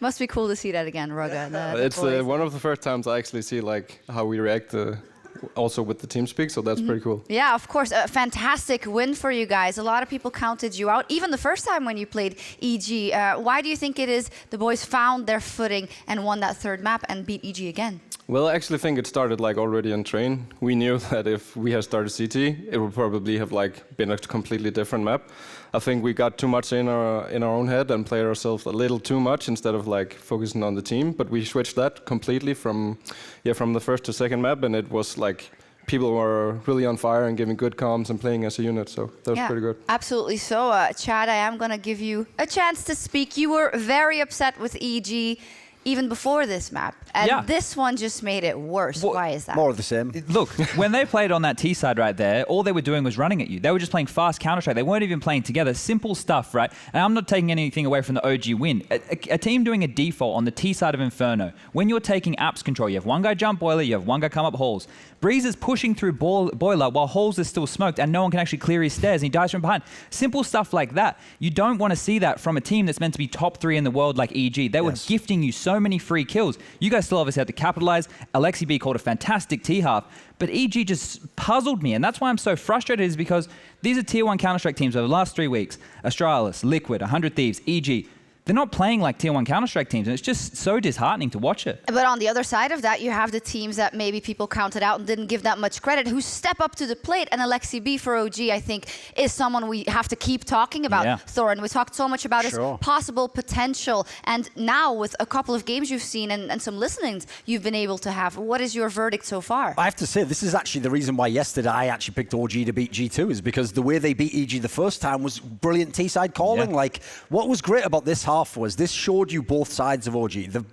Must be cool to see that again, Ruggah. It's one of the first times I actually see like how we react also with the team speak, so that's pretty cool. Yeah, of course. A fantastic win for you guys. A lot of people counted you out, even the first time when you played EG. Why do you think it is the boys found their footing and won that third map and beat EG again? Well, I actually think it started like already in train. We knew that if we had started CT, it would probably have like been a completely different map. I think we got too much in our own head and played ourselves a little too much instead of like focusing on the team. But we switched that completely from the first to second map, and it was like people were really on fire and giving good comms and playing as a unit. So that was pretty good. Absolutely. So, Chad, I am going to give you a chance to speak. You were very upset with EG even before this map. And this one just made it worse. Why is that? More of the same. Look, when they played on that T side right there, all they were doing was running at you. They were just playing fast Counter-Strike. They weren't even playing together. Simple stuff, right? And I'm not taking anything away from the OG win. A team doing a default on the T side of Inferno, when you're taking apps control, you have one guy jump boiler, you have one guy come up halls. Breeze is pushing through boiler while halls is still smoked and no one can actually clear his stairs and he dies from behind. Simple stuff like that. You don't want to see that from a team that's meant to be top 3 in the world like EG. They were gifting you so many free kills. You guys still obviously had to capitalize. Alexi B called a fantastic T-half, but EG just puzzled me, and that's why I'm so frustrated, is because these are tier 1 Counter-Strike teams over the last 3 weeks. Astralis, Liquid, 100 Thieves, EG. They're not playing like tier 1 Counter-Strike teams, and it's just so disheartening to watch it. But on the other side of that, you have the teams that maybe people counted out and didn't give that much credit, who step up to the plate. And Alexi B for OG, I think, is someone we have to keep talking about. Thorin, we talked so much about his possible potential. And now, with a couple of games you've seen and some listenings you've been able to have, what is your verdict so far? I have to say, this is actually the reason why yesterday I actually picked OG to beat G2, is because the way they beat EG the first time was brilliant T-side calling. Like, what was great about this half was this showed you both sides of OG.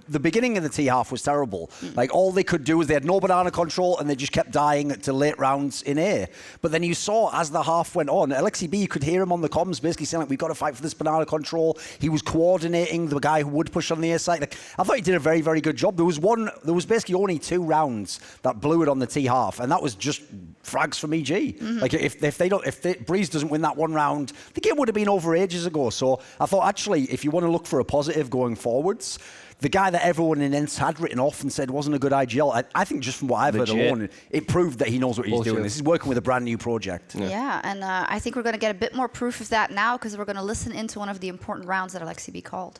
The beginning of the T half was terrible. Like, all they could do was they had no banana control and they just kept dying to late rounds in A. But then you saw as the half went on, Alexi B, you could hear him on the comms basically saying, like, we've got to fight for this banana control. He was coordinating the guy who would push on the A side. Like, I thought he did a very, very good job. There was basically only 2 rounds that blew it on the T half, and that was just frags from EG. Like, if Breeze doesn't win that 1 round, the game would have been over ages ago. So I thought, actually, if you want to look for a positive going forwards, the guy that everyone in ENCE had written off and said wasn't a good IGL, I think just from what I've heard alone, it proved that he knows what he's doing. This is working with a brand new project. Yeah, and I think we're going to get a bit more proof of that now, because we're going to listen into one of the important rounds that Alexi B called.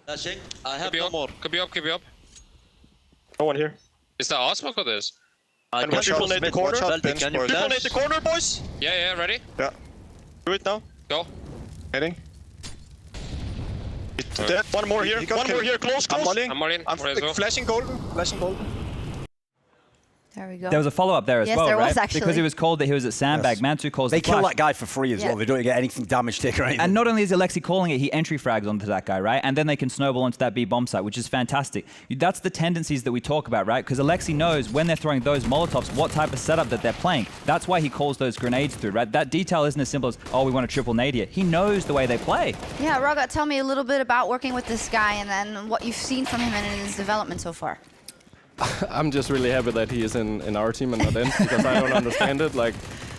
I have no more. Could be up. No one here. Is that our smoke or this? Can people nade the corner? People nade the corner, boys? Yeah, ready? Yeah. Do it now. Go. Heading. Dead. One more here. One more here. Close. I'm molling. I'm flashing golden. There we go. There was a follow-up there as well, there right? was actually. Because it was called that he was at Sandbag. Mansu calls They the flash. kill that guy for free as well. They don't get anything damage taken or anything. And not only is Alexi calling it, he entry frags onto that guy, right? And then they can snowball onto that B bomb site, which is fantastic. That's the tendencies that we talk about, right? Because Alexi knows when they're throwing those Molotovs, what type of setup that they're playing. That's why he calls those grenades through, right? That detail isn't as simple as, oh, we want a triple nade here. He knows the way they play. Yeah, Ruggah, tell me a little bit about working with this guy and then what you've seen from him in his development so far. I'm just really happy that he is in our team and not ENCE, because I don't understand it. Like,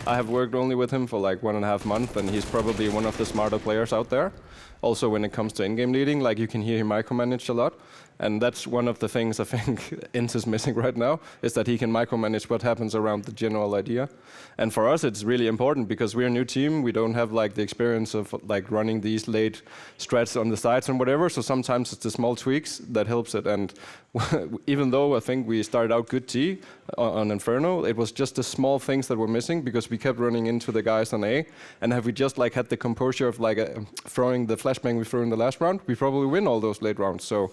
I have worked only with him for like 1.5 months, and he's probably one of the smarter players out there. Also, when it comes to in-game leading, like, you can hear him micromanage a lot. And that's one of the things I think ENCE is missing right now, is that he can micromanage what happens around the general idea. And for us, it's really important because we're a new team. We don't have like the experience of like running these late strats on the sides and whatever. So sometimes it's the small tweaks that helps it. And even though I think we started out good T on Inferno, it was just the small things that were missing because we kept running into the guys on A. And have we just like had the composure of like throwing the flashbang we threw in the last round, we probably win all those late rounds. So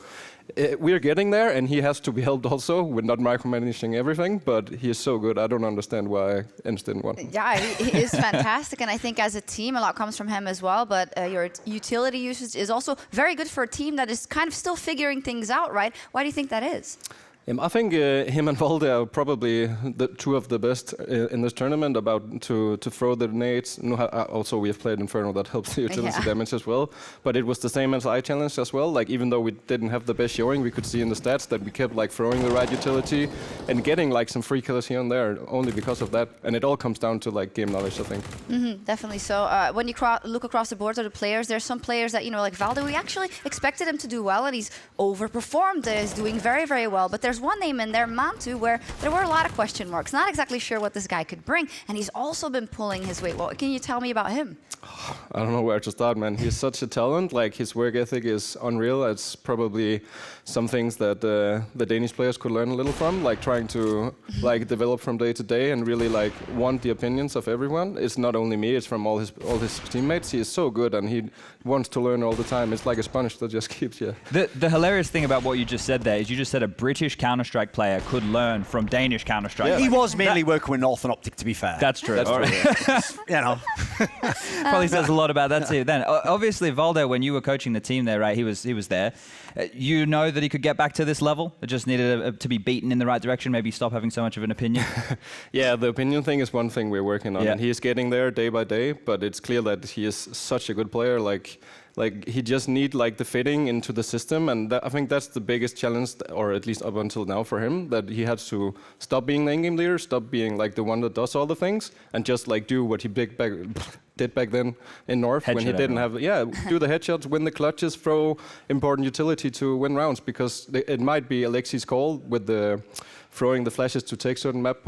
we're getting there, and he has to be helped also with not micromanaging everything, but he is so good. I don't understand why ENCE didn't win. Yeah, he is fantastic, and I think as a team, a lot comes from him as well, but your utility usage is also very good for a team that is kind of still figuring things out, right? Why do you think that is? I think him and Valde are probably two of the best in this tournament about to throw the nades. Also, we have played Inferno, that helps the utility damage as well. But it was the same as I challenged as well. Like, even though we didn't have the best showing, we could see in the stats that we kept like throwing the right utility and getting like some free kills here and there only because of that. And it all comes down to like game knowledge, I think. Definitely. So when you look across the boards of the players, there's some players that, you know, like Valde, we actually expected him to do well, and he's overperformed. He's doing very, very well. But there's one name in there, Mantu, where there were a lot of question marks. Not exactly sure what this guy could bring, and he's also been pulling his weight. What can you tell me about him? I don't know where to start, man. He's such a talent. Like, his work ethic is unreal. It's probably some things that the Danish players could learn a little from, like trying to like develop from day to day and really like want the opinions of everyone. It's not only me; it's from all his teammates. He is so good, and he wants to learn all the time. It's like a sponge that just keeps you. The hilarious thing about what you just said there is you just said a British Counter-Strike player could learn from Danish Counter-Strike. Yeah. He was mainly working with Northern Optic, to be fair. That's true. That's true. You know. Probably says a lot about that too. Then, obviously, Valde, when you were coaching the team there, right? He was there. You know that he could get back to this level. It just needed to be beaten in the right direction. Maybe stop having so much of an opinion. Yeah, the opinion thing is one thing we're working on, and he is getting there day by day. But it's clear that he is such a good player. Like he just need like the fitting into the system, and I think that's the biggest challenge, or at least up until now for him, that he has to stop being the in-game leader, stop being like the one that does all the things, and just like do what he did back then in North when he didn't have do the headshots, win the clutches, throw important utility to win rounds, because it might be Alexi's call with the throwing the flashes to take certain map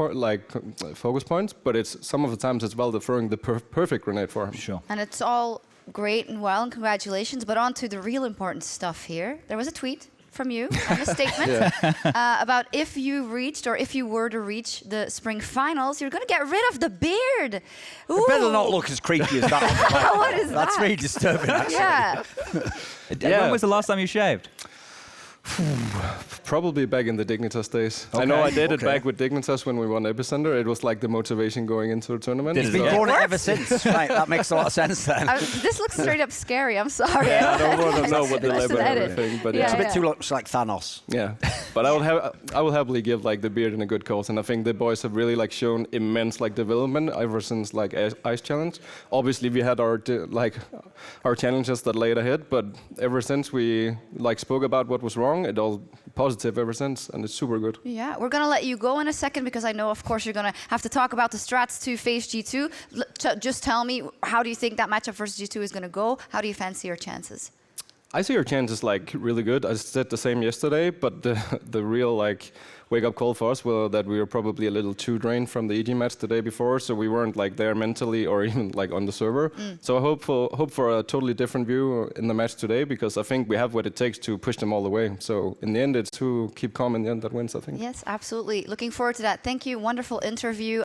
focus points, but it's some of the times as well the throwing the perfect grenade for him. Sure. And it's all great and well, and congratulations, but on to the real important stuff here. There was a tweet from you and a statement about if you reached, or if you were to reach the spring finals, you're going to get rid of the beard. Ooh. It better not look as creepy as that. What is That's that? very disturbing, actually. Yeah. When was the last time you shaved? Probably back in the Dignitas days. I know I did it back with Dignitas when we won Epicenter. It was like the motivation going into the tournament. He's been growing it ever since. Right, that makes a lot of sense then. This looks straight up scary. I'm sorry. Yeah, I don't want to know what the That's level an and edit. everything, but It's a bit too much like Thanos. Yeah, but I will happily give like the beard in a good cause, and I think the boys have really like shown immense like development ever since like Ice Challenge. Obviously, we had our challenges that laid ahead, but ever since we like spoke about what was wrong, it all positive ever since, and it's super good. Yeah, we're going to let you go in a second, because I know, of course, you're going to have to talk about the strats to face G2. Just tell me, how do you think that matchup versus G2 is going to go? How do you fancy your chances? I see your chances like really good. I said the same yesterday, but the real like wake-up call for us was that we were probably a little too drained from the EG match the day before, so we weren't like there mentally or even like on the server. So I hope for a totally different view in the match today, because I think we have what it takes to push them all the way. So in the end, it's who keep calm in the end that wins, I think. Yes, absolutely. Looking forward to that. Thank you. Wonderful interview.